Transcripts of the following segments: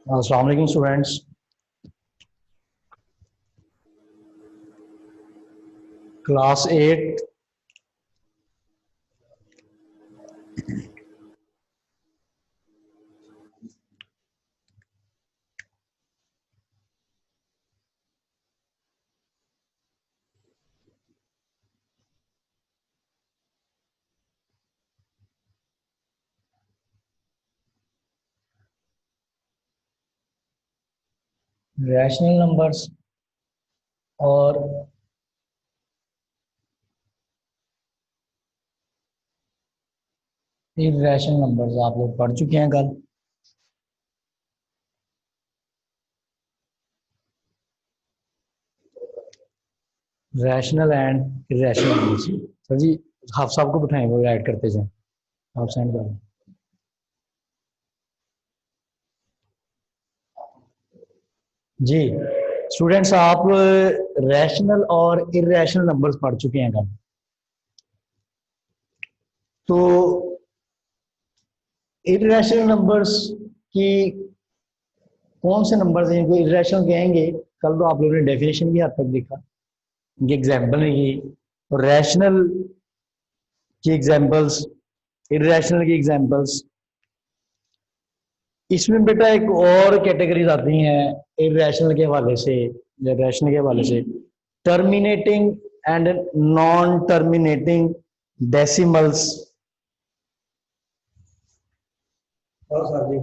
अस्सलाम वालेकुम students. Class 8 rational numbers और इर्रेशनल नंबर्स आप लोग पढ़ चुके हैं कल। Rational and irrational numbers. Sir ji, हाफ साहब को बिठाएं, वो ऐड करते जाएं। आप सेंड करें जी। स्टूडेंट्स, आप रैशनल और इर्रेशनल नंबर्स पढ़ चुके हैं कल। तो इर्रेशनल नंबर्स की कौन से नंबर्स हैं जो इर्रेशनल कहेंगे? कल तो आप लोगों ने डेफिनेशन भी हद तक देखा, ये एग्जाम्पल है ये। और रैशनल की एग्जाम्पल्स, इर्रेशनल की एग्जाम्पल्स। इसमें बेटा एक और कैटेगरीज आती हैं इर्रेशनल के हवाले से या रैशनल के हवाले से, terminating and non terminating decimals. और सर जी,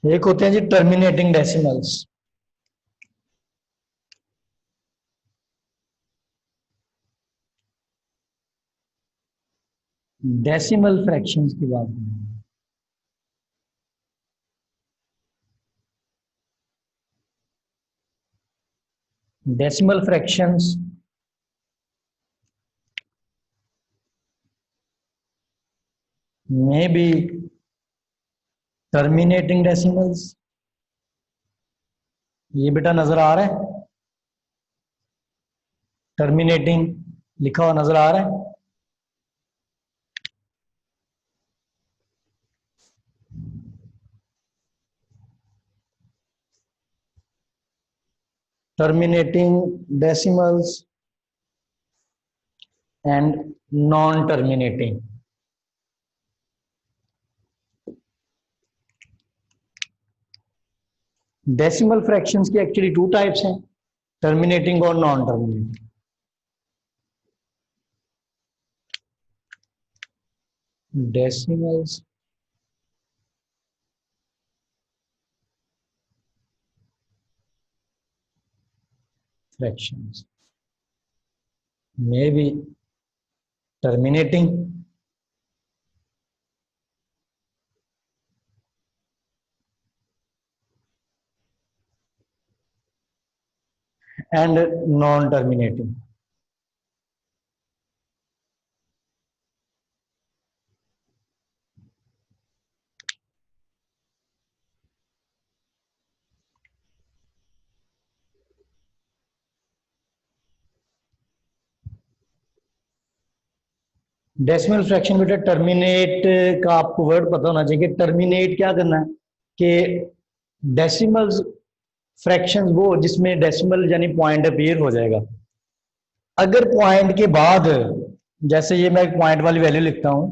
एक होते हैं जी टर्मिनेटिंग डेसिमल्स। डेसिमल फ्रैक्शंस की बात करें, डेसिमल फ्रैक्शंस में भी टर्मिनेटिंग डेसिमल्स। ये बेटा नजर आ रहा है, टर्मिनेटिंग लिखा हुआ नजर आ रहा है। Terminating decimals and non terminating. Decimal fractions की एक्चुअली टू टाइप्स हैं, टर्मिनेटिंग और नॉन टर्मिनेटिंग। डेसिमल्स फ्रैक्शंस में भी terminating and non terminating. Decimal fraction बेटा टर्मिनेट का आपको वर्ड पता होना चाहिए कि टर्मिनेट क्या करना है, कि डेसिमल्स फ्रैक्शंस वो जिसमें डेसिमल यानी पॉइंट अपीयर हो जाएगा। अगर पॉइंट के बाद, जैसे ये मैं पॉइंट वाली वैल्यू लिखता हूं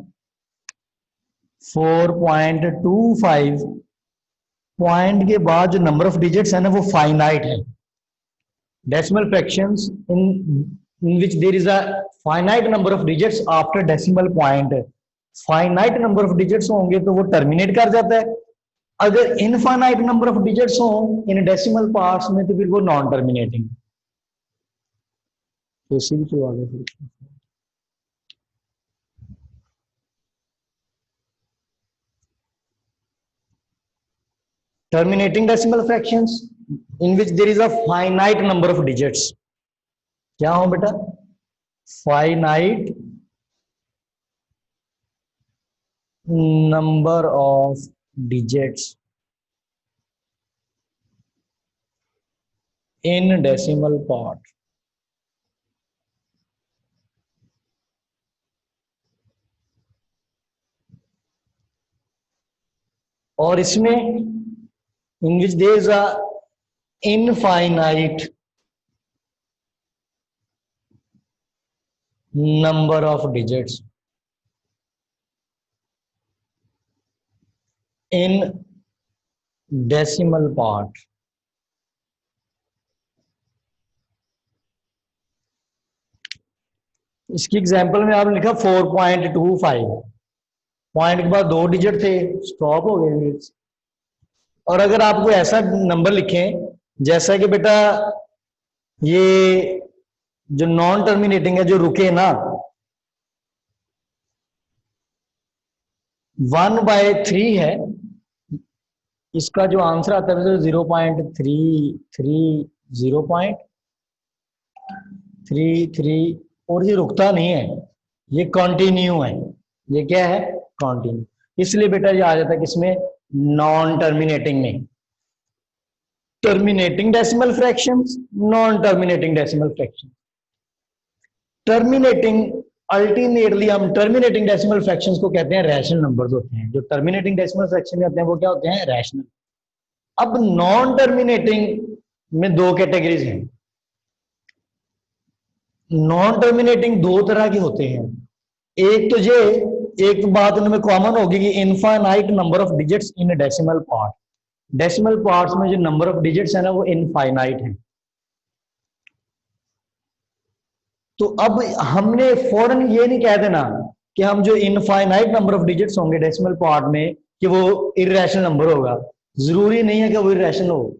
4.25, पॉइंट के बाद जो नंबर ऑफ डिजिट्स है ना वो फाइनाइट है। Decimal fractions in which there is a finite number of digits after decimal point, finite number of digits होंगे तो वो टर्मिनेट कर जाता है। अगर इनफाइनाइट नंबर ऑफ डिजिट्स हो इन डेसिमल पार्ट्स में तो फिर वो नॉन टर्मिनेटिंग। तो इसी भी तो आगे फिर terminating decimal fractions in which there is a finite number of digits. क्या हो बेटा? Finite number of digits in decimal part. और इसमें in which there is a infinite number of digits in decimal part. इसकी example में आपने लिखा 4.25, point के बाद 2 डिजिट थे, स्टॉप हो गए। और अगर आपको ऐसा नंबर लिखें जैसा कि बेटा ये जो नॉन टर्मिनेटिंग है, जो रुके ना, 1/3 है, इसका जो आंसर आता है 0.33, 0.33, और ये रुकता नहीं है, ये कंटिन्यू है। ये क्या है? कंटिन्यू। इसलिए बेटा ये आ जाता है किसमें? नॉन टर्मिनेटिंग में। Terminating decimal fractions, non terminating decimal fraction. Terminating, alternately हम टर्मिनेटिंग डेसिमल फ्रैक्शंस को कहते हैं रैशनल नंबर्स होते हैं। जो टर्मिनेटिंग डेसिमल फ्रैक्शन होते हैं वो क्या होते हैं? रैशनल। अब नॉन टर्मिनेटिंग में 2 कैटेगरीज हैं। नॉन टर्मिनेटिंग 2 तरह के होते हैं। एक तो ये, एक बात उनमें कॉमन होगी कि infinite number of digits in decimal part. Decimal parts में जो नंबर ऑफ डिजिट्स है ना वो इनफाइनाइट है। तो अब हमने फौरन ये नहीं कह देना कि हम जो इनफाइनाइट नंबर ऑफ डिजिट्स होंगे डेसिमल पार्ट में कि वो इर्रेशनल नंबर होगा। जरूरी नहीं है कि वो इर्रेशनल हो।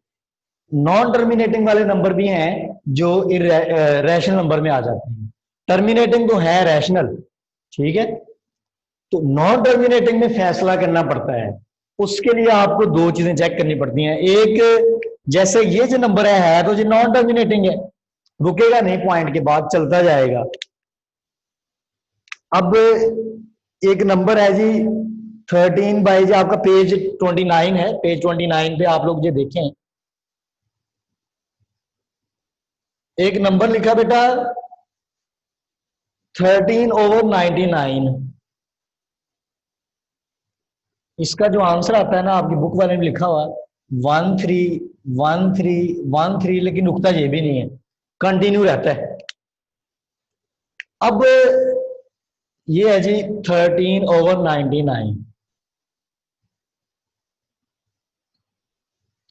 नॉन टर्मिनेटिंग वाले नंबर भी हैं जो रैशनल नंबर में आ जाते हैं। टर्मिनेटिंग तो है रैशनल, ठीक है। तो नॉन टर्मिनेटिंग में फैसला करना पड़ता है। उसके लिए आपको 2 चीजें चेक करनी पड़ती हैं। एक, जैसे ये जो नंबर है तो ये नॉन टर्मिनेटिंग है, रुकेगा नहीं, पॉइंट के बाद चलता जाएगा। अब एक नंबर है जी 13 बाई जी, आपका पेज 29 है, पेज 29 पे आप लोग ये देखें, एक नंबर लिखा बेटा 13/99। इसका जो आंसर आता है ना, आपकी बुक वाले ने लिखा हुआ 131313, लेकिन रुकता ये भी नहीं है, कंटिन्यू रहता है। अब ये है जी 13/99,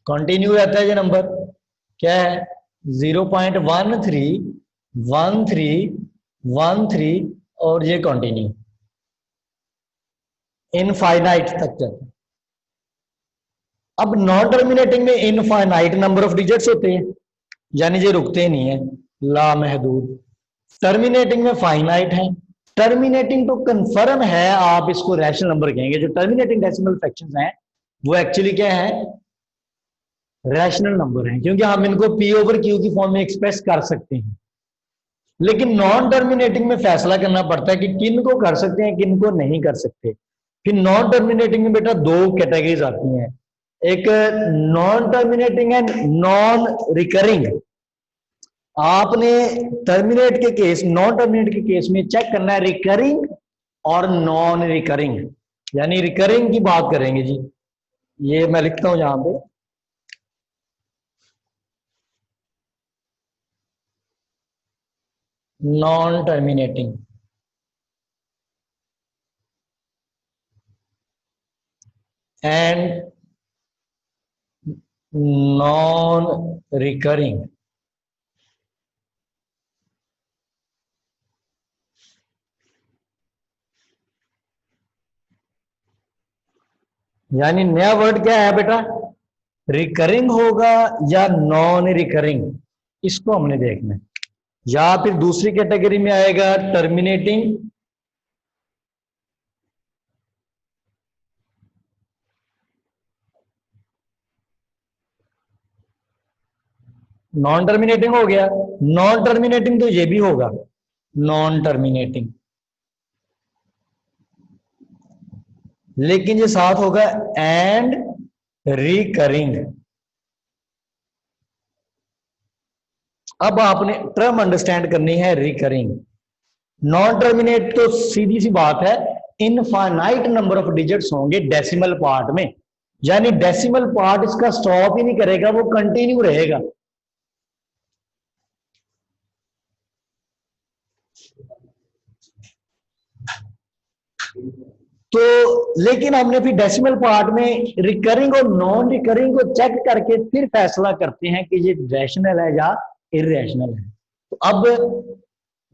कंटिन्यू रहता है ये नंबर। क्या है? 0.131313 और ये कंटिन्यू इनफाइनाइट तक जाता है। अब नॉन टर्मिनेटिंग में इनफाइनाइट नंबर ऑफ डिजिट्स होते हैं, यानी ये रुकते नहीं है, लामहदूद। टर्मिनेटिंग में फाइनाइट है। टर्मिनेटिंग तो कंफर्म है, आप इसको रैशनल नंबर कहेंगे। जो टर्मिनेटिंग डेसिमल फ्रैक्शंस हैं वो एक्चुअली क्या है? रैशनल नंबर हैं, क्योंकि हम इनको P ओवर Q की फॉर्म में एक्सप्रेस कर सकते हैं। लेकिन नॉन टर्मिनेटिंग में फैसला करना पड़ता है कि किन को कर सकते हैं, किन को नहीं कर सकते। फिर नॉन टर्मिनेटिंग में बेटा 2 कैटेगरीज आती हैं। एक नॉन टर्मिनेटिंग है, नॉन रिकरिंग। आपने टर्मिनेट के केस, नॉन टर्मिनेट के केस में चेक करना है रिकरिंग और नॉन रिकरिंग। यानी रिकरिंग की बात करेंगे जी, ये मैं लिखता हूं यहां पे, non terminating and non recurring. यानी नया वर्ड क्या है बेटा? रिकरिंग होगा या नॉन रिकरिंग, इसको हमने देखना है। या फिर दूसरी कैटेगरी में आएगा टर्मिनेटिंग नॉन टर्मिनेटिंग हो गया। नॉन टर्मिनेटिंग तो ये भी होगा नॉन टर्मिनेटिंग, लेकिन ये साथ होगा एंड रिकरिंग। अब आपने टर्म अंडरस्टैंड करनी है रिकरिंग। नॉन टर्मिनेट तो सीधी सी बात है, इनफाइनाइट नंबर ऑफ डिजिट्स होंगे डेसिमल पार्ट में, यानी डेसिमल पार्ट इसका स्टॉप ही नहीं करेगा, वो कंटिन्यू रहेगा। तो लेकिन हमने फिर डेसिमल पार्ट में रिकरिंग और नॉन रिकरिंग को चेक करके फिर फैसला करते हैं कि ये रैशनल है या इरेशनल है। तो अब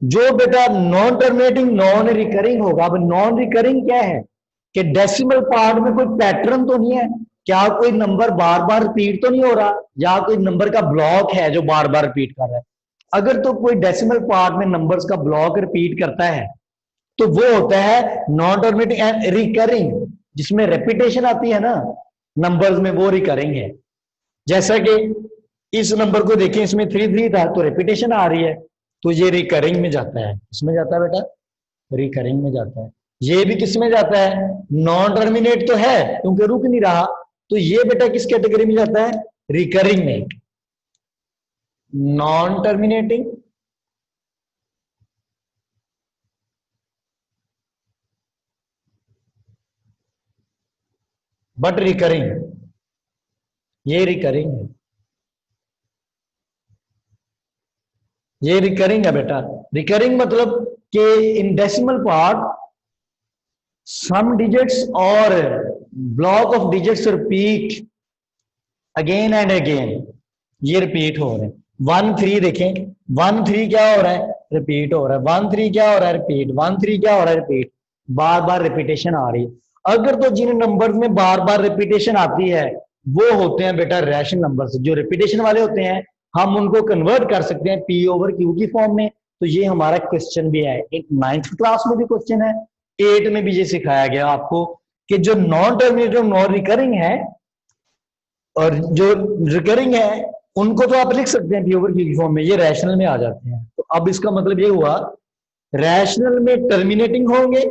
जो बेटा नॉन टर्मिनेटिंग नॉन रिकरिंग होगा, अब नॉन रिकरिंग क्या है कि डेसिमल पार्ट में कोई पैटर्न तो नहीं है, क्या कोई नंबर बार बार रिपीट तो नहीं हो रहा, या कोई नंबर का ब्लॉक है जो बार बार रिपीट कर रहा है। अगर तो कोई डेसिमल पार्ट में नंबर्स का ब्लॉक रिपीट करता है तो वो होता है नॉन टर्मिनेटिंग एंड रिकरिंग, जिसमें रेपिटेशन आती है ना नंबर्स में, वो रिकरिंग है। जैसा कि इस नंबर को देखें, इसमें 3 था तो रेपिटेशन आ रही है, तो ये रिकरिंग में जाता है। इसमें जाता है बेटा, रिकरिंग में जाता है। ये भी किस में जाता है, नॉन टर्मिनेट तो है क्योंकि रुक नहीं रहा, तो ये बेटा किस कैटेगरी में जाता है, रिकरिंग में। नॉन टर्मिनेटिंग बट रिकरिंग, ये रिकरिंग है, ये रिकरिंग है बेटा। रिकरिंग मतलब कि in decimal part some digits or block of digits repeat again and again, ये रिपीट हो रहे हैं। 1 3 देखें, 1 3 क्या हो रहा है, रिपीट हो रहा है। 1 3 क्या हो रहा है, रिपीट। 1 3 क्या हो रहा है, रिपीट। बार बार रिपीटेशन आ रही है। अगर तो जिन नंबर्स में बार बार रिपीटेशन आती है वो होते हैं बेटा रैशनल नंबर्स। जो रिपीटेशन वाले होते हैं हम उनको कन्वर्ट कर सकते हैं पी ओवर क्यू की फॉर्म में। तो ये हमारा क्वेश्चन भी है, एक 9th क्लास में भी क्वेश्चन है, 8 में भी ये सिखाया गया आपको कि जो नॉन टर्मिनेटिव नॉन रिकरिंग है और जो रिकरिंग है उनको तो आप लिख सकते हैं पी ओवर क्यू की फॉर्म में, ये रैशनल में आ जाते हैं। तो अब इसका मतलब ये हुआ रैशनल में टर्मिनेटिंग होंगे,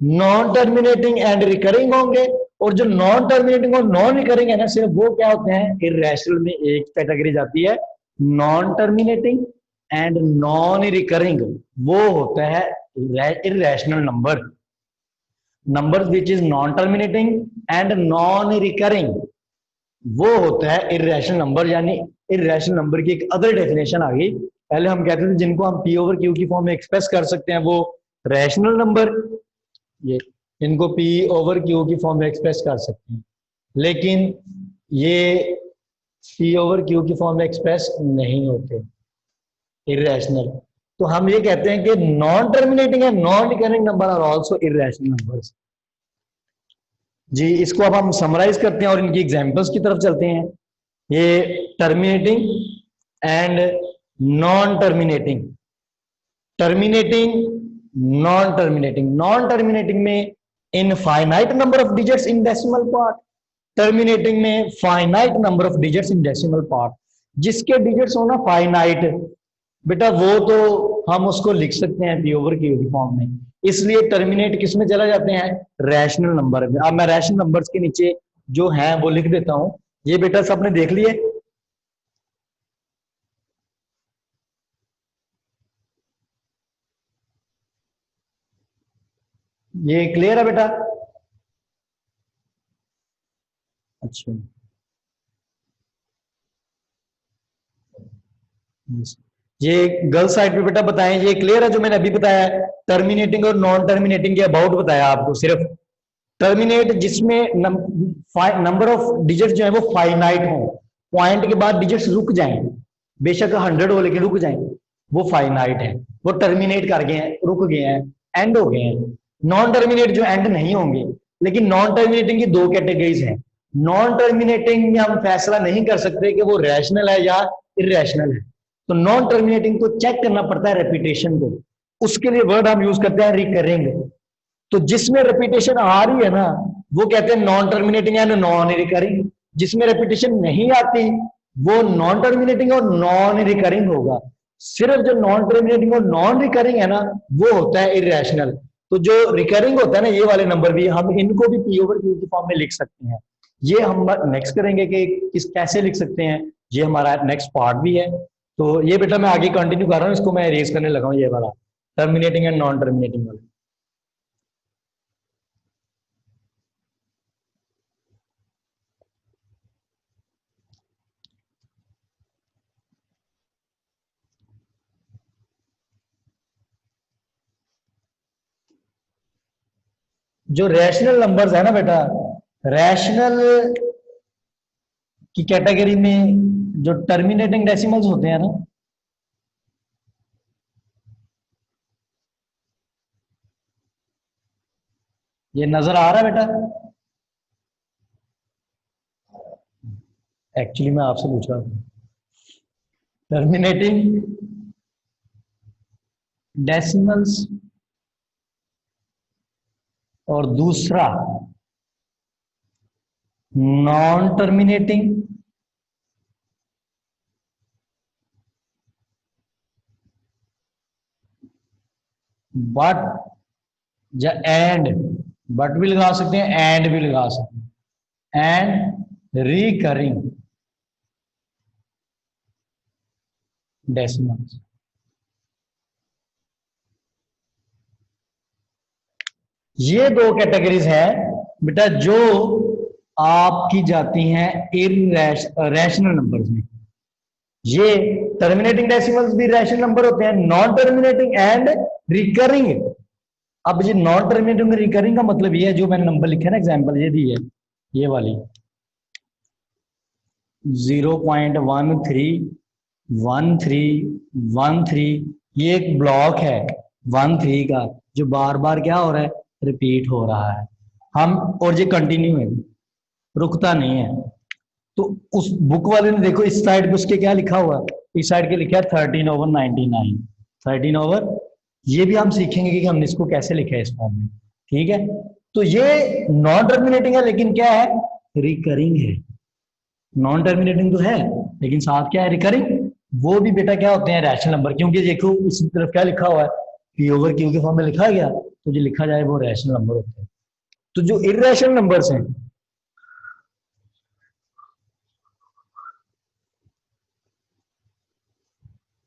नॉन टर्मिनेटिंग एंड रिकरिंग होंगे, और जो नॉन टर्मिनेटिंग और नॉन रिकरिंग है ना, सिर्फ वो क्या होते हैं, इररेशनल में एक कैटेगरी जाती है non terminating and non recurring, वो होता है irrational number. Number which is non terminating and non recurring वो होता है इररेशनल नंबर। यानी इररेशनल नंबर की एक अदर डेफिनेशन आ गई। पहले हम कहते थे जिनको हम पी ओवर क्यू की फॉर्म में एक्सप्रेस कर सकते हैं वो रैशनल नंबर, ये इनको पी ओवर क्यू की फॉर्म में एक्सप्रेस कर सकते हैं, लेकिन ये पी ओवर क्यू की फॉर्म में एक्सप्रेस नहीं होते, इररेशनल। तो हम ये कहते हैं कि non terminating and non recurring number are also irrational numbers. जी इसको अब हम समराइज करते हैं और इनकी एग्जांपल्स की तरफ चलते हैं। ये terminating and non terminating, terminating non terminating, non terminating में infinite number of digits in decimal part, terminating में finite number of digits in decimal part. जिसके डिजिट्स हो ना फाइनाइट बेटा वो तो हम उसको लिख सकते हैं पी ओवर क्यू की फॉर्म में, इसलिए टर्मिनेट किस में चला जाते हैं, रैशनल नंबर में। अब मैं रैशनल नंबर्स के नीचे जो है वो लिख देता हूं। ये बेटा सबने देख लिए, ये क्लियर है बेटा। अच्छा ये गर्ल साइड पे बेटा बताएं, ये क्लियर है जो मैंने अभी बताया है, टर्मिनेटिंग और नॉन टर्मिनेटिंग के अबाउट बताया आपको। सिर्फ टर्मिनेट जिसमें नंबर ऑफ डिजिट जो है वो फाइनाइट हो, पॉइंट के बाद डिजिट्स रुक जाएं, बेशक 100 हो लेकिन रुक जाएं, वो फाइनाइट है, वो टर्मिनेट कर गए हैं, रुक गए हैं, एंड हो गए हैं। नॉन टर्मिनेट जो एंड नहीं होंगे, लेकिन नॉन टर्मिनेटिंग की दो कैटेगरीज हैं। नॉन टर्मिनेटिंग में हम फैसला नहीं कर सकते कि वो रैशनल है या इरेशनल है, तो नॉन टर्मिनेटिंग को चेक करना पड़ता है रेपिटेशन को, उसके लिए वर्ड हम यूज करते हैं रिकरिंग। तो जिसमें रेपिटेशन आ रही है ना वो कहते हैं non terminating and non recurring, जिसमें रेपिटेशन नहीं आती वो नॉन टर्मिनेटिंग और नॉन रिकरिंग होगा। सिर्फ जो नॉन टर्मिनेटिंग और नॉन रिकरिंग है ना वो होता है इरेशनल। तो जो रिकरिंग होता है ना ये वाले नंबर भी हम इनको भी पी ओवर क्यू की फॉर्म में लिख सकते हैं। ये हम नेक्स्ट करेंगे कि किस कैसे लिख सकते हैं, ये हमारा नेक्स्ट पार्ट भी है। तो ये बेटा मैं आगे कंटिन्यू कर रहा हूँ, इसको मैं इरेज करने लगा हूँ, ये वाला टर्मिनेटिंग एंड नॉन टर्मिनेटिंग वाला। जो रैशनल नंबर्स है ना बेटा, रैशनल की कैटेगरी में जो टर्मिनेटिंग डेसिमल्स होते हैं ना, ये नजर आ रहा है बेटा? एक्चुअली मैं आपसे पूछ रहा हूँ, टर्मिनेटिंग डेसिमल्स और दूसरा नॉन टर्मिनेटिंग बट या एंड, बट भी लगा सकते हैं, एंड भी लगा सकते हैं, एंड रिकरिंग डेसिमल्स। ये दो कैटेगरीज हैं बेटा जो आपकी जाती हैं रैशनल नंबर्स में। ये टर्मिनेटिंग डेसिमल्स भी रैशनल नंबर होते हैं, नॉन टर्मिनेटिंग एंड रिकरिंग। अब ये नॉन टर्मिनेटिंग में रिकरिंग का मतलब ये है, जो मैंने नंबर लिखा है ना, एग्जांपल ये दी है, ये वाली 0.131313, ये एक ब्लॉक है 13 का, जो बार बार क्या हो रहा है, रिपीट हो रहा है। हम और ये कंटिन्यू है, रुकता नहीं है। तो उस बुक वाले ने देखो इस साइड पे उसके क्या लिखा हुआ है, इस साइड के लिखा है 13/99, 13 ये भी हम सीखेंगे कि हमने इसको कैसे लिखा है इस फॉर्म में, ठीक है। तो ये नॉन टर्मिनेटिंग है लेकिन क्या है, रिकरिंग है। नॉन टर्मिनेटिंग तो है लेकिन साथ क्या है, रिकरिंग। वो भी बेटा क्या होते हैं, रैशनल नंबर, क्योंकि देखो इस तरफ क्या लिखा हुआ है, P/Q के फॉर्म में लिखा गया, तो जो लिखा जाए वो रैशनल नंबर होते हैं। तो जो इर्रेशनल नंबर्स हैं,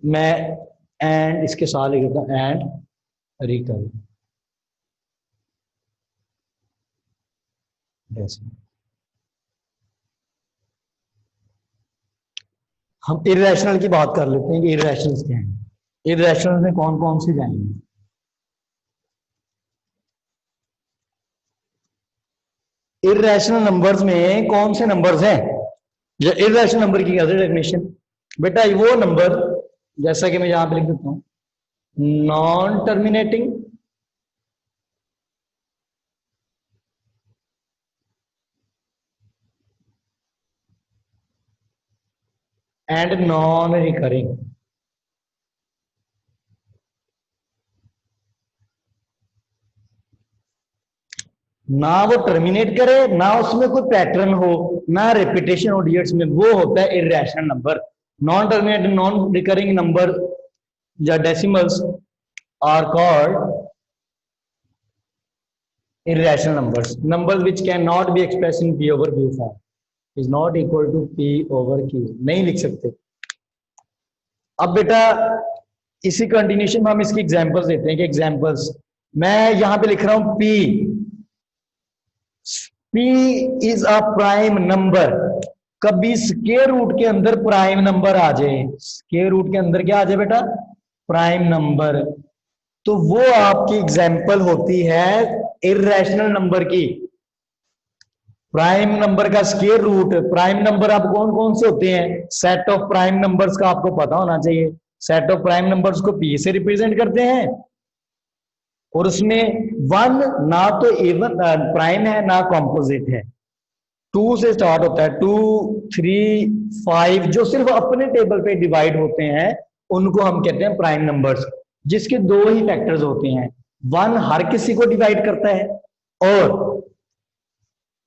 मैं एंड इसके साथ लिख देता हूं, एंड रिकरिंग डेसिमल। हम इर्रेशनल की बात कर लेते हैं कि इर्रेशनल क्या है, इर्रेशनल में कौन कौन से जाएंगे। इर्रेशनल नंबर्स में कौन से नंबर्स हैं, जो इर्रेशनल नंबर की कैसे डेफिनेशन, बेटा वो नंबर, जैसा कि मैं यहां पे लिख देता हूं, non terminating and non recurring. ना वो टर्मिनेट करे, ना उसमें कोई पैटर्न हो, ना रेपिटेशन हो डिजिट्स में, वो होता है irrational number. Non terminating non recurring number या decimals are called irrational numbers which cannot be expressed in P/Q form, is not equal to P/Q, नहीं लिख सकते। अब बेटा इसी कंटिन्यूशन में हम इसकी एग्जांपल्स देते हैं कि एग्जांपल्स, मैं यहां पे लिख रहा हूं P is a prime number. कभी स्क्वायर रूट के अंदर प्राइम नंबर आ जाए, स्क्वायर रूट के अंदर क्या आ जाए बेटा, प्राइम नंबर, तो वो आपकी एग्जांपल होती है इर्रेशनल नंबर की। प्राइम नंबर का स्क्वायर रूट, प्राइम नंबर आप कौन कौन से होते हैं, सेट ऑफ प्राइम नंबर्स का आपको पता होना चाहिए। सेट ऑफ प्राइम नंबर्स को P से रिप्रेजेंट करते हैं, और उसमें 1 ना तो इवन प्राइम है ना कॉम्पोजिट है। 2 से स्टार्ट होता है, 2 3 5 जो सिर्फ अपने टेबल पे डिवाइड होते हैं उनको हम कहते हैं प्राइम नंबर्स, जिसके दो ही फैक्टर्स होते हैं, 1 हर किसी को डिवाइड करता है, और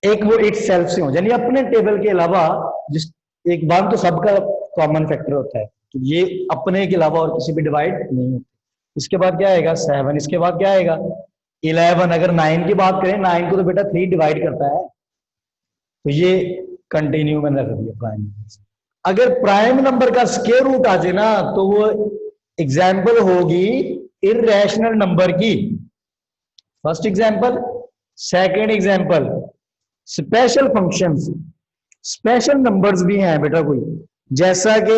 एक वो इट सेल्फ से हो, यानी अपने टेबल के अलावा, जिस एक 1 तो सबका कॉमन फैक्टर होता है, तो ये अपने के अलावा और किसी भी डिवाइड नहीं होता। इसके बाद क्या आएगा 7, इसके बाद क्या आएगा 11। अगर 9 की बात करें, 9 को तो बेटा 3 डिवाइड करता है, तो ये कंटिन्यू मैंने रख दिया प्राइम। अगर प्राइम नंबर का स्क्वायर रूट आ जाए ना, तो वो एग्जाम्पल होगी इर्रेशनल नंबर की। First example. Second example, special functions. Special numbers भी हैं बेटा कोई, जैसा कि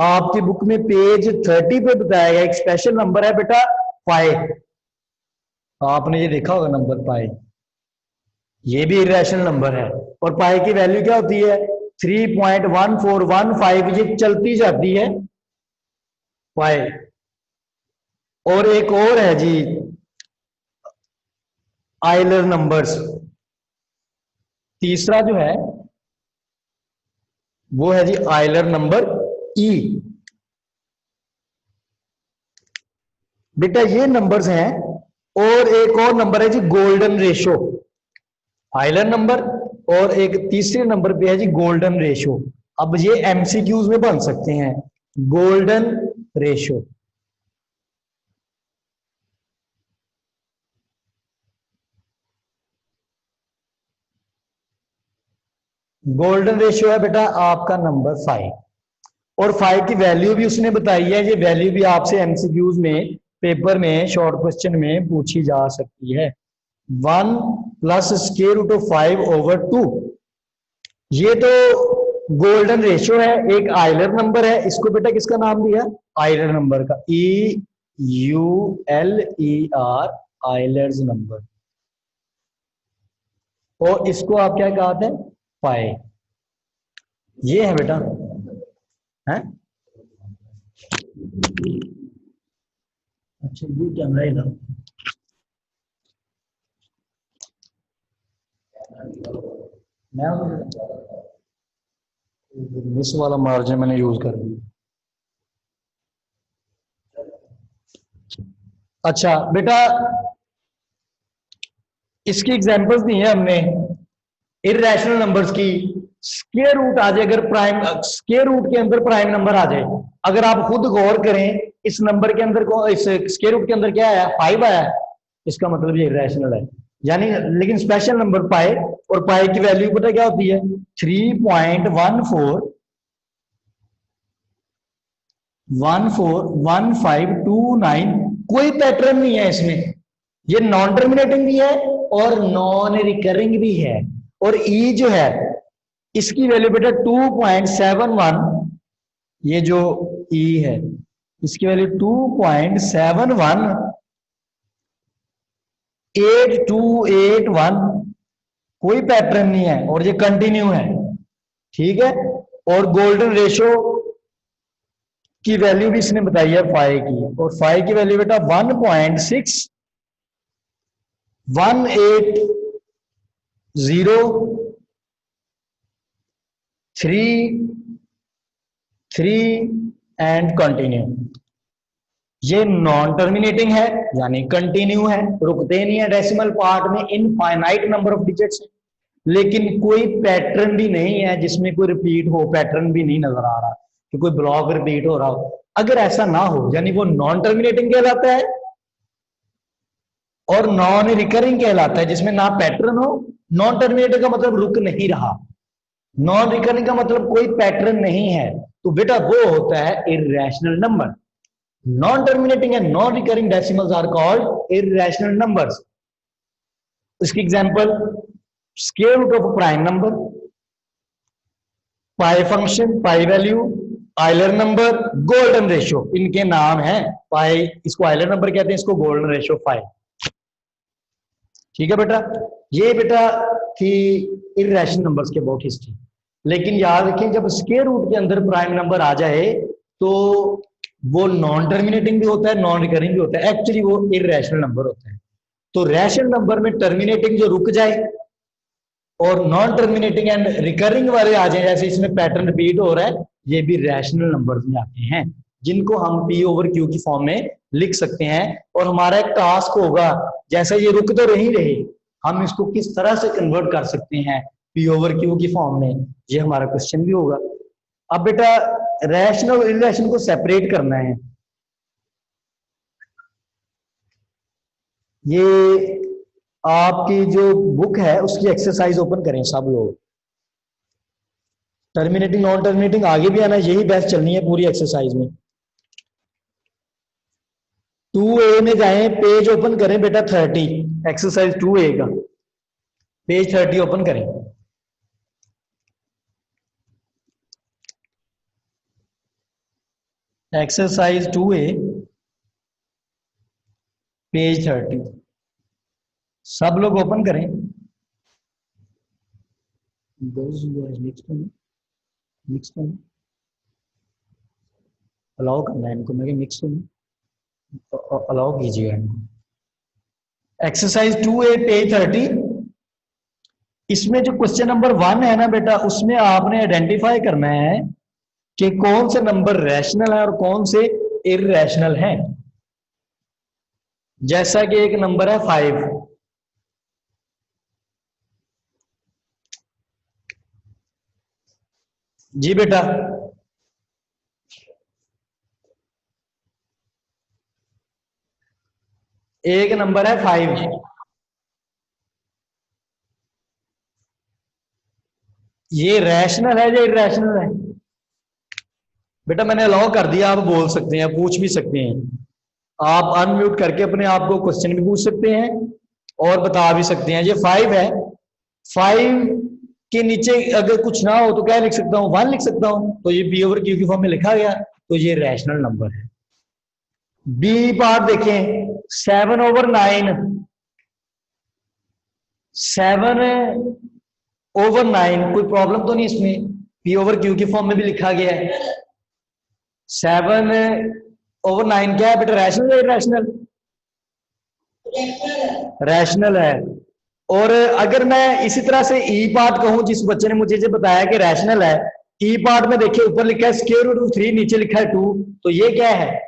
आपकी बुक में पेज 30 पे बताया गया, एक स्पेशल नंबर है बेटा पाई। आपने ये देखा होगा नंबर पाई, ये भी इरेशनल नंबर है। और पाई की वैल्यू क्या होती है? 3.1415, ये चलती जाती है पाई। और एक और है जी आइलर नंबर्स। तीसरा जो है वो है जी आइलर नंबर ई। बेटा ये नंबर्स हैं। और एक और नंबर है जी गोल्डन रेशो। आइलर नंबर और एक तीसरे नंबर पे है जी गोल्डन रेशो। अब ये एमसीक्यूज में बन सकते हैं। गोल्डन रेशो, गोल्डन रेशियो है बेटा आपका नंबर 5। और 5 की वैल्यू भी उसने बताई है। ये वैल्यू भी आपसे एमसीक्यूज में पेपर में शॉर्ट क्वेश्चन में पूछी जा सकती है। 1 प्लस स्क्वायर रूट ऑफ 5/2। ये तो गोल्डन रेशियो है, एक आइलर नंबर है। इसको बेटा किसका नाम दिया? आइलर नंबर का, EULER, आइलर्स नंबर। और इसको आप क्या कहते हैं? पाए। ये है बेटा है। अच्छा ये कैमरा इधर, मैं मिस वाला मार्जिन मैंने यूज कर दिया। अच्छा बेटा इसकी एग्जांपल्स दी है हमने इरेशनल नंबर्स की। स्क्वायर रूट आ जाए, अगर प्राइम स्क्वायर रूट के अंदर प्राइम नंबर आ जाए, अगर आप खुद गौर करें इस नंबर के अंदर को, इस स्क्वायर रूट के अंदर क्या आया? 5 आया, इसका मतलब ये इरेशनल है। यानी लेकिन स्पेशल नंबर पाए, और पाए की वैल्यू पता क्या होती है? 3.141529। कोई पैटर्न नहीं है इसमें। ये नॉन टर्मिनेटिंग भी है और नॉन रिकरिंग भी है। और ई जो है इसकी वैल्यू बेटा 2.71। ये जो ई है इसकी वैल्यू 2.718281। कोई पैटर्न नहीं है और ये कंटिन्यू है। ठीक है। और गोल्डन रेशो की वैल्यू भी इसने बताई है 5 की। और 5 की वैल्यू बेटा 1.61803 एंड कंटिन्यू। ये नॉन टर्मिनेटिंग है यानी कंटिन्यू है, रुकते नहीं है डेसिमल पार्ट में, इनफाइनाइट नंबर ऑफ डिजिट्स है। लेकिन कोई पैटर्न भी नहीं है जिसमें कोई रिपीट हो, पैटर्न भी नहीं नजर आ रहा कि कोई ब्लॉक रिपीट हो रहा हो। अगर ऐसा ना हो यानी वो नॉन टर्मिनेटिंग कहलाता है और नॉन रिकरिंग कहलाता है, जिसमें ना पैटर्न हो। नॉन टर्मिनेटिंग का मतलब रुक नहीं रहा, नॉन रिकरिंग का मतलब कोई पैटर्न नहीं है, तो बेटा वो होता है irrational number. Non terminating and non recurring decimals are called irrational numbers. इसकी example square root of prime number, pi function, pi value, Euler number, golden ratio, इनके नाम हैं। पाई इसको आइलर नंबर कहते हैं, इसको गोल्डन रेशियो 5। ठीक है बेटा, ये बेटा थी इरेशनल नंबर्स के अबाउट हिस्ट्री। लेकिन याद रखें जब स्क्वायर रूट के अंदर प्राइम नंबर आ जाए तो वो नॉन टर्मिनेटिंग भी होता है, नॉन रिकरिंग भी होता है, एक्चुअली वो इरेशनल नंबर होता है। तो रैशनल नंबर में टर्मिनेटिंग जो रुक जाए और नॉन टर्मिनेटिंग एंड रिकरिंग वाले आ जाए, जैसे इसमें पैटर्न रिपीट हो रहा है, ये भी रैशनल नंबर्स में आते हैं, जिनको हम पी ओवर क्यू की फॉर्म में लिख सकते हैं। और हमारा एक टास्क होगा, जैसे ये रुक तो नहीं रहे, हम इसको किस तरह से कन्वर्ट कर सकते हैं पी ओवर क्यू की फॉर्म में, ये हमारा क्वेश्चन भी होगा। अब बेटा रैशनल और इरेशनल को सेपरेट करना है। ये आपकी जो बुक है उसकी एक्सरसाइज ओपन करें सब लोग। टर्मिनेटिंग नॉन टर्मिनेटिंग आगे भी आना, यही बेस्ट चलनी है पूरी एक्सरसाइज में। 2A में जाएं, पेज ओपन करें बेटा 30, एक्सरसाइज 2A का पेज 30 ओपन करें। एक्सरसाइज 2A पेज 30, सब लोग ओपन करें। those who are mixed to allow करना है इनको, मैं मिक्स अलाउ कीजिएगा इनको। एक्सरसाइज 2A पेज 30, इसमें जो क्वेश्चन नंबर 1 है ना बेटा, उसमें आपने आइडेंटिफाई करना है कि कौन से नंबर रैशनल है और कौन से इररैशनल है। जैसा कि एक नंबर है 5, जी बेटा, एक नंबर है 5, ये रैशनल है या इररैशनल है? बेटा मैंने अलाउ कर दिया, आप बोल सकते हैं, पूछ भी सकते हैं, आप अनम्यूट करके अपने आप को क्वेश्चन भी पूछ सकते हैं और बता भी सकते हैं। ये 5 है, 5 के नीचे अगर कुछ ना हो तो क्या लिख सकता हूं? 1 लिख सकता हूं, तो ये P ओवर Q की फॉर्म में लिखा गया, तो ये रैशनल नंबर है। बी पार्ट देखें, 7 ओवर 9, 7 ओवर 9, कोई प्रॉब्लम तो नहीं इसमें, P ओवर Q की फॉर्म में भी लिखा गया है। 7 ओवर 9 क्या है बेटा, रैशनल है इररैशनल? रैशनल है। और अगर मैं इसी तरह से ई पार्ट कहूं, जिस बच्चे ने मुझे बताया कि रैशनल है, ई पार्ट में देखिए ऊपर लिखा है स्क्वायर रूट ऑफ 3, नीचे लिखा है 2, तो ये क्या है?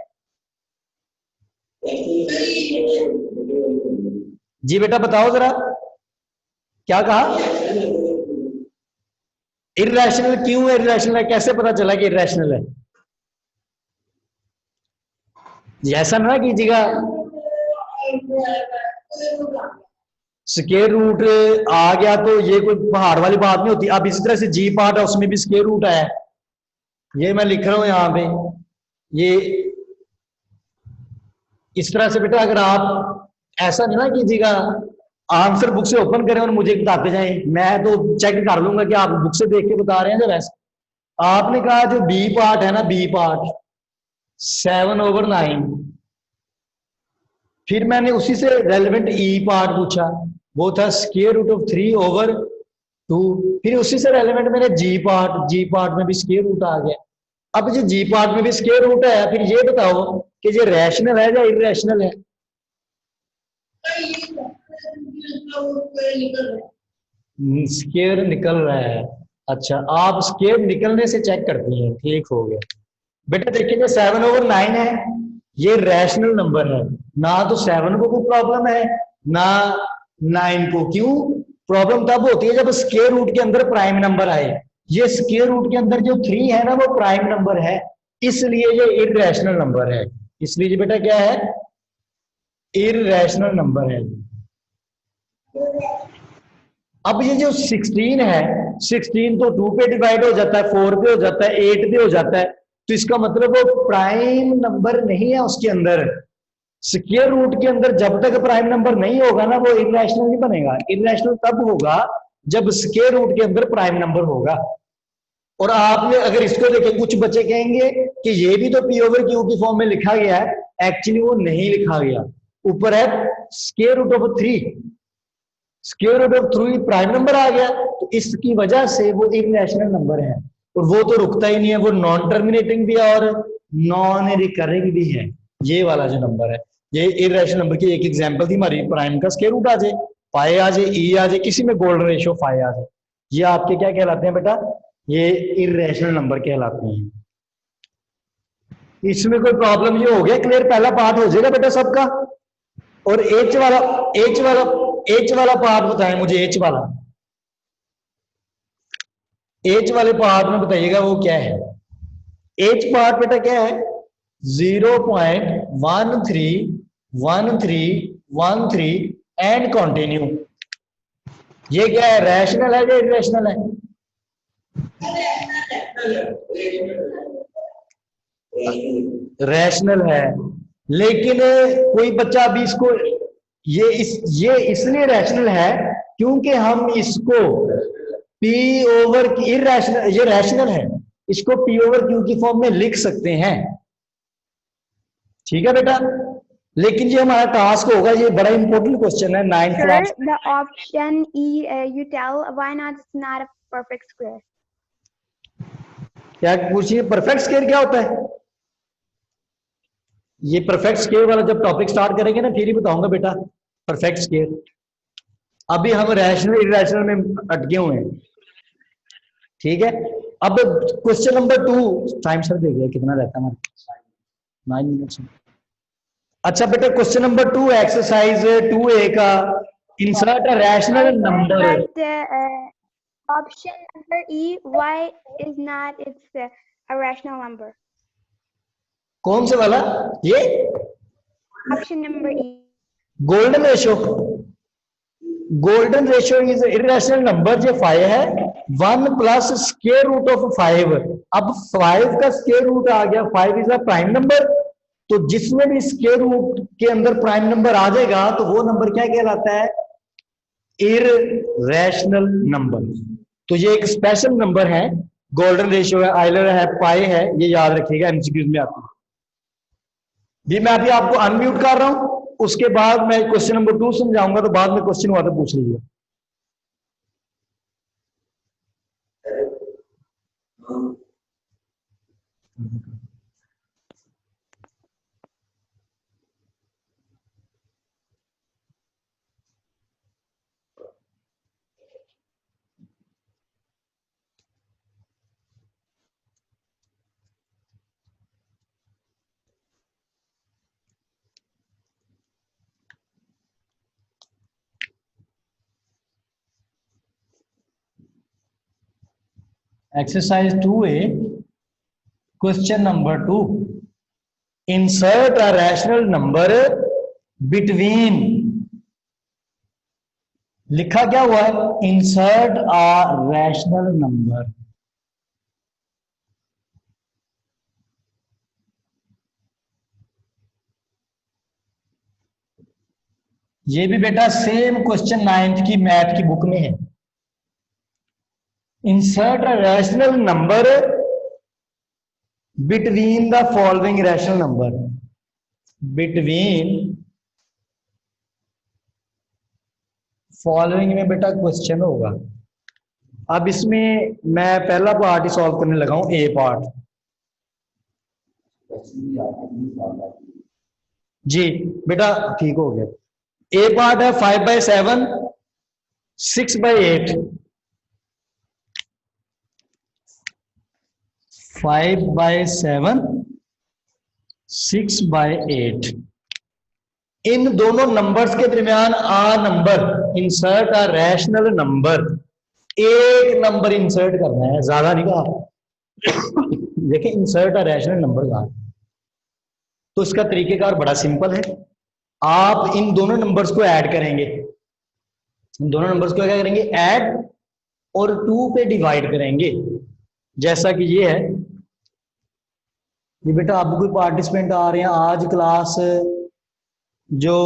जी बेटा बताओ जरा, क्या कहा? इररैशनल क्यों है? इररैशनल है, कैसे पता चला कि इररैशनल है? ऐसा ना कीजिएगा, स्क्वायर रूट आ गया तो ये कोई पहाड़ वाली बात नहीं होती। अब इसी तरह से जी पार्ट है, उसमें भी स्क्वायर रूट है, ये मैं लिख रहा हूं यहां पे, ये इस तरह से। बेटा अगर आप ऐसा नहीं ना कीजिएगा, आंसर बुक से ओपन करें और मुझे बताते जाएं, मैं तो चेक कर लूंगा कि आप बुक से देख के बता रहे हैं या वैसे। आपने कहा जो बी पार्ट है ना, बी पार्ट 7 ओवर 9, फिर मैंने उसी से रेलेवेंट ई पार्ट पूछा, वो था स्क्वायर रूट ऑफ 3 ओवर 2, फिर उसी से रेलेवेंट मैंने जी पार्ट में भी स्क्वायर रूट आ गया। अब जो जी पार्ट में भी स्क्वायर रूट है, फिर ये बताओ कि ये रैशनल है या इररैशनल है? स्क्वायर निकल रहा है, अच्छा आप स्क्वायर निकलने से चेक करती हैं, ठीक हो गया। बेटा देखिए जो 7 ओवर 9 है, ये रैशनल नंबर है, ना तो 7 को कोई प्रॉब्लम है ना 9 को। क्यों प्रॉब्लम? तब होती है जब स्क्वायर रूट के अंदर प्राइम नंबर आए। ये स्क्वायर रूट के अंदर जो 3 है ना, वो प्राइम नंबर है, इसलिए ये इररैशनल नंबर है। इसलिए ये बेटा क्या है? इररैशनल नंबर है। अब ये जो 16 है, 16 तो 2 पे डिवाइड हो जाता है, 4 पे हो जाता है, 8 पे हो जाता है, तो इसका मतलब वो प्राइम नंबर नहीं है उसके अंदर। स्क्वायर रूट के अंदर जब तक प्राइम नंबर नहीं होगा ना, वो इररैशनल नहीं बनेगा। इररैशनल तब होगा जब स्क्वायर रूट के अंदर प्राइम नंबर होगा। और आपने अगर इसको देखें, कुछ बच्चे कहेंगे कि ये भी तो पी ओवर क्यू की फॉर्म में लिखा गया है, एक्चुअली वो नहीं लिखा गया, ऊपर है square root of 3, square root of 3 prime number आ गया, तो इसकी वजह से वो इररैशनल नंबर है। और वो तो रुकता ही नहीं है, वो नॉन टर्मिनेटिंग भी है और नॉन रिकरिंग भी है। ये वाला जो नंबर है, ये इररैशनल नंबर की एक एग्जांपल थी हमारी, प्राइम का स्क्वायर रूट आ जाए, पाई आ जाए, ई आ जाए, किसी में गोल्डन रेशियो फाई आ जाए, ये आपके क्या कहलाते हैं बेटा? ये इररैशनल नंबर कहलाते हैं। इसमें कोई प्रॉब्लम ये हो गया क्लियर? पहला पार्ट हो जाएगा बेटा सबका। और एच वाला पार्ट बताएं मुझे, एच वाले पार्ट में बताइएगा वो क्या है? एच पार्ट बेटा क्या है? 0.131313 एंड कंटिन्यू। ये क्या है? रैशनल है या इररैशनल है? रैशनल है, लेकिन कोई बच्चा अभी इसको ये इसलिए रैशनल है क्योंकि हम इसको P ओवर इररैशनल, ये रैशनल है, इसको P ओवर Q की फॉर्म में लिख सकते हैं। ठीक है बेटा, लेकिन ये हमारा टास्क होगा, ये बड़ा इंपॉर्टेंट क्वेश्चन है 9th Sir, class. the option E, you tell why not it's not a perfect square. क्या पूछिए, परफेक्ट स्केयर क्या होता है? ये परफेक्ट स्केयर वाला जब टॉपिक स्टार्ट करेंगे ना फिर ही बताऊंगा बेटा परफेक्ट स्केयर। अभी हम रैशनल इरेशनल में अटके हुए हैं, ठीक है। अब क्वेश्चन नंबर 2, टाइम सर देख लिया कितना रहता है हमारे, 9 मिनट्स। अच्छा बेटा क्वेश्चन नंबर 2 एक्सरसाइज 2A का, insert a rational Sorry, sir, number. but option number E, why is not it's a rational number? कौन से वाला? ये Option number E. Golden ratio. Golden ratio is irrational number जो 5 है, 1 plus square root of 5। अब 5 का square root आ गया, 5 is a prime number, तो जिसमें भी स्क्वायर रूट के अंदर प्राइम नंबर आ जाएगा तो वो नंबर क्या कहलाता है? Irrational number. तो ये एक स्पेशल नंबर है, गोल्डन रेशियो है, आइलर है, पाई है, ये याद रखिएगा एमसीक्यूज में आता है। जी मैं अभी आपको अनम्यूट कर रहा हूं, उसके बाद मैं क्वेश्चन नंबर 2 समझाऊंगा, तो बाद में क्वेश्चन हुआ तो पूछ लीजिए। Exercise 2A, question number 2. Insert a rational number between, लिखा क्या हुआ है? Insert a rational number. ये भी बेटा सेम क्वेश्चन 9th की मैथ की बुक में है। Insert a rational number between the following rational number. Between following में बेटा क्वेश्चन होगा। अब इसमें मैं पहला पार्ट ही सॉल्व करने लगा हूं, ए पार्ट। जी बेटा ठीक हो गया। ए पार्ट है 5/7, 6/8, 5/7, 6/8। इन दोनों नंबर्स के दरमियान a number, insert a rational number. एक नंबर इंसर्ट करना है, ज्यादा नहीं कहा। देखिए इंसर्ट अ रैशनल नंबर कहा, तो इसका तरीकेकार बड़ा सिंपल है। आप इन दोनों नंबर्स को ऐड करेंगे, इन दोनों नंबर्स को क्या करेंगे? ऐड, और 2 पे डिवाइड करेंगे, जैसा कि ये है। ये बेटा अब कोई पार्टिसिपेंट आ रहे हैं आज क्लास, जो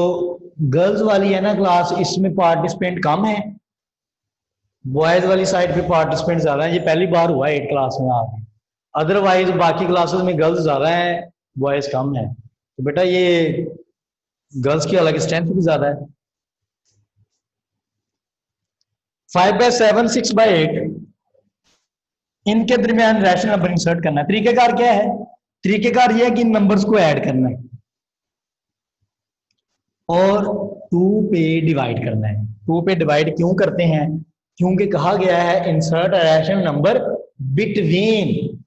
गर्ल्स वाली है ना क्लास, इसमें पार्टिसिपेंट कम है, बॉयज वाली साइड पे पार्टिसिपेंट ज्यादा है। ये पहली बार हुआ है 8 क्लास में आके, अदरवाइज बाकी क्लासेस में गर्ल्स ज्यादा है, बॉयज कम है। तो बेटा ये गर्ल्स की अलग स्ट्रेंथ भी ज्यादा है। 5/7, 6/8, इनके दरमियान रैशनल नंबर इंसर्ट करना है। तरीकेकार क्या है? तरीकेकार यह है कि इन नंबर्स को ऐड करना है और 2 पे डिवाइड करना है। 2 पे डिवाइड क्यों करते हैं? क्योंकि कहा गया है insert rational number between.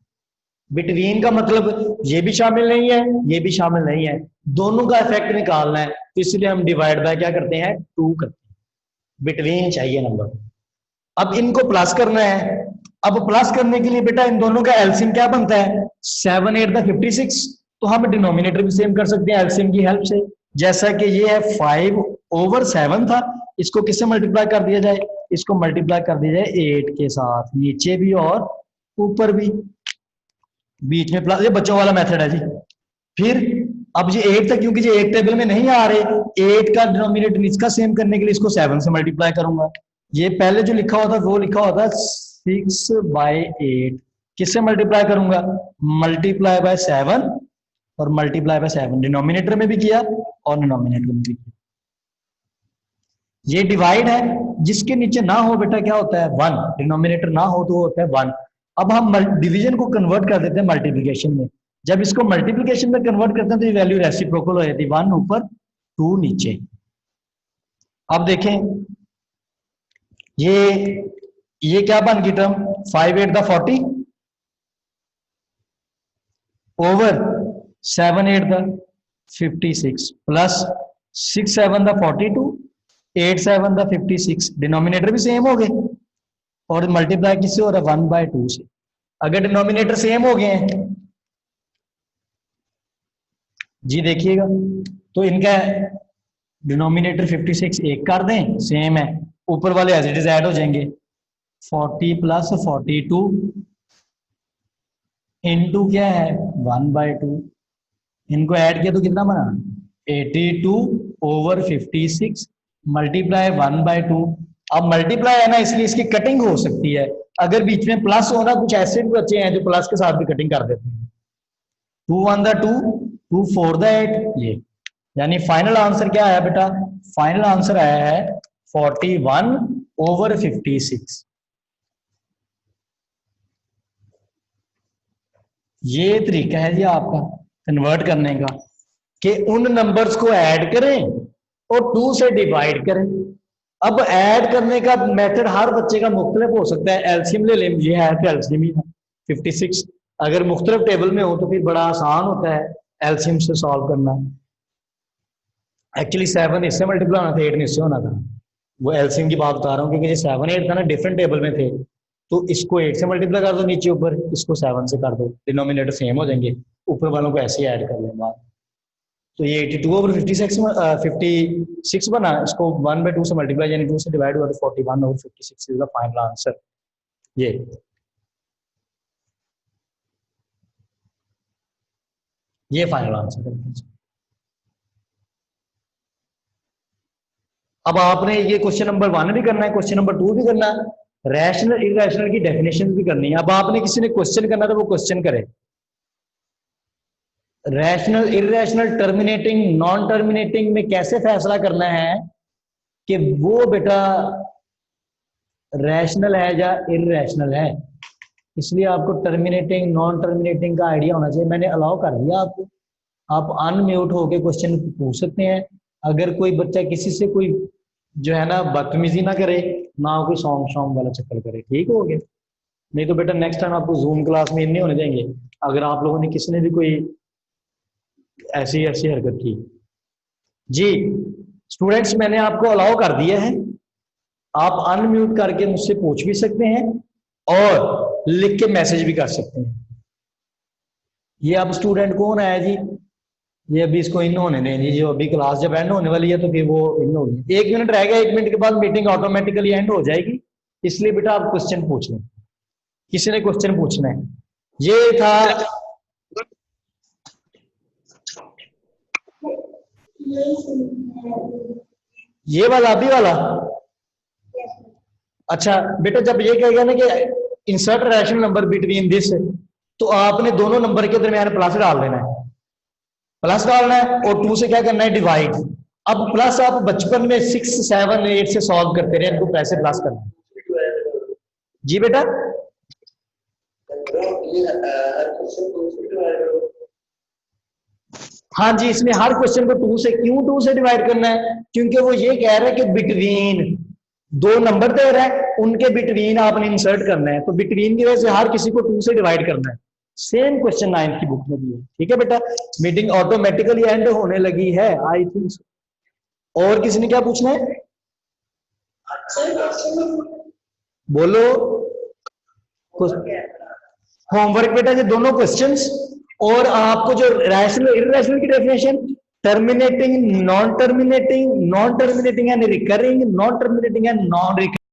Between का मतलब ये भी शामिल नहीं है, ये भी शामिल नहीं है, दोनों का इफेक्ट निकालना है, तो इसलिए हम डिवाइड बाय क्या करते हैं? 2 करते हैं। बिटवीन चाहिए नंबर। अब इनको प्लस करना है। अब प्लस करने के लिए बेटा इन दोनों का एलसीएम क्या बनता है? 7 8 56। तो हम डिनोमिनेटर भी सेम कर सकते हैं एलसीएम की हेल्प से। जैसा कि ये है 5/7 था, इसको किससे मल्टीप्लाई कर दिया जाए? इसको मल्टीप्लाई कर दिया जाए 8 के साथ, नीचे भी और ऊपर भी, बीच में प्लस। ये बच्चों वाला मेथड है जी। फिर अब ये 8 था, क्योंकि ये 8 टेबल में नहीं आ रहे, 8 का डिनोमिनेटर इसका सेम करने के लिए इसको 7 से मल्टीप्लाई करूंगा। ये पहले जो लिखा होता वो लिखा होता 6/8, किससे मल्टीप्लाई करूंगा? मल्टीप्लाई बाय 7 और मल्टीप्लाई बाय 7, डिनोमिनेटर में भी किया और डिनोमिनेटर में भी किया। ये डिवाइड है, जिसके नीचे ना हो बेटा क्या होता है 1, डिनोमिनेटर ना हो तो होता है 1। अब हम डिवीजन को कन्वर्ट कर देते हैं मल्टीप्लिकेशन में। जब इसको मल्टीप्लिकेशन में कन्वर्ट करते हैं तो ये वैल्यू रेसिप्रोकल हो जाती है, 1 ऊपर 2 नीचे। अब देखें ये क्या बन गई term, 5 8 the 40 over 7 8 the 56 plus 6 7 the 42 8 7 the 56। Denominator भी सेम हो गए और मल्टीप्लाई किससे हो रहा है 1/2 से। अगर डिनोमिनेटर सेम हो गए हैं जी देखिएगा, तो इनका डिनोमिनेटर 56 एक कर दें, सेम है, ऊपर वाले एज इट इज ऐड हो जाएंगे। 40 प्लस 42 इनटू क्या है 1/2, इनको ऐड किया तो कितना बना 82 ओवर 56 मल्टीप्लाई 1/2। अब मल्टीप्लाई है ना, इसलिए इसकी कटिंग हो सकती है। अगर बीच में प्लस होना, कुछ ऐसे भी बच्चे हैं जो प्लस के साथ भी कटिंग कर देते हैं। 2 1 द 2 2 4 द 8, ये यानी फाइनल आंसर क्या आया बेटा, फाइनल आंसर आया है 41 ओवर 56। ये तरीका है जी आपका कन्वर्ट करने का, कि उन नंबर्स को ऐड करें और 2 से डिवाइड करें। अब ऐड करने का मेथड हर बच्चे का मुख्तलिफ हो सकता है। एलसीएम ले लें, ये है तो एलसीएम ही है 56। अगर मुख्तलिफ टेबल में हो तो फिर बड़ा आसान होता है एलसीएम से सॉल्व करना। एक्चुअली 7 इससे मल्टीप्लाई होना था, 8 इससे होना था। वो एलसीएम की बात बता रहा हूँ, क्योंकि ये 7 8 था ना, डिफरेंट टेबल में थे, तो इसको 8 से मल्टीप्लाई कर दो नीचे ऊपर, इसको 7 से कर दो, डिनोमिनेटर सेम हो जाएंगे, ऊपर वालों को ऐसे ही ऐड कर लें बाद। तो ये 82 ओवर 56 बना, इसको 1/2 से मल्टीप्लाई यानी 2 से डिवाइड हुआ तो 41 over 56 is the final answer. ये फाइनल आंसर है। अब आपने ये क्वेश्चन नंबर 1 भी करना है, क्वेश्चन नंबर 2 भी करना है, रैशनल इरैशनल की डेफिनेशन भी करनी है। अब आपने किसी ने क्वेश्चन करना तो वो क्वेश्चन करे, rational irrational terminating non terminating में कैसे फैसला करना है कि वो बेटा रैशनल है या इरैशनल है। इसलिए आपको टर्मिनेटिंग नॉन टर्मिनेटिंग का आइडिया होना चाहिए। मैंने अलाउ कर दिया आपको, आप अनम्यूट होके क्वेश्चन पूछ सकते हैं। अगर कोई बच्चा किसी से कोई जो है ना बदतमीजी ना करे, ना कोई सॉन्ग वाला चक्कर करे, ठीक हो गया। नहीं तो बेटा नेक्स्ट टाइम आपको जूम क्लास में नहीं होने देंगे अगर आप लोगों ने किसी ने भी कोई ऐसी ऐसी हरकत की। जी स्टूडेंट्स, मैंने आपको अलाउ कर दिया है, आप अनम्यूट करके मुझसे पूछ भी सकते हैं और लिख के मैसेज भी कर सकते हैं। ये अब स्टूडेंट कौन आया जी, ये अभी इसको इन होने दें जी, जो अभी क्लास जब एंड होने वाली है तो फिर वो इन होगी। 1 मिनट रह गया, 1 मिनट के बाद मीटिंग ऑटोमेटिकली एंड हो जाएगी। इसलिए बेटा आप क्वेश्चन पूछ लें, किसी ने क्वेश्चन पूछना है। ये था ये वाला, अभी वाला। अच्छा बेटा, जब ये कहेगा ना कि insert rational number between this, तो आपने दोनों नंबर के दरमियान प्लस डाल देना है, प्लस डालना है और 2 से क्या करना है डिवाइड। अब प्लस आप बचपन में 6 7 8 से सॉल्व करते रहे, इनको कैसे प्लस करना है जी बेटा। हाँ जी, इसमें हर क्वेश्चन को 2 से, क्यों 2 से डिवाइड करना है, क्योंकि वो ये कह रहा है कि बिटवीन 2 नंबर दे रहा है, उनके बिटवीन आपने इंसर्ट करना है, तो बिटवीन की वजह से हर किसी को 2 से डिवाइड करना है। सेम क्वेश्चन 9 की बुक में भी है, ठीक है बेटा। मीटिंग ऑटोमेटिकली एंड होने लगी है आई थिंक। और किसी ने क्या पूछना है बोलो। होमवर्क बेटा ये दोनों क्वेश्चंस, और आपको जो रैशनल इररेशनल की definition, terminating non terminating, non terminating and recurring, non terminating and non recurring.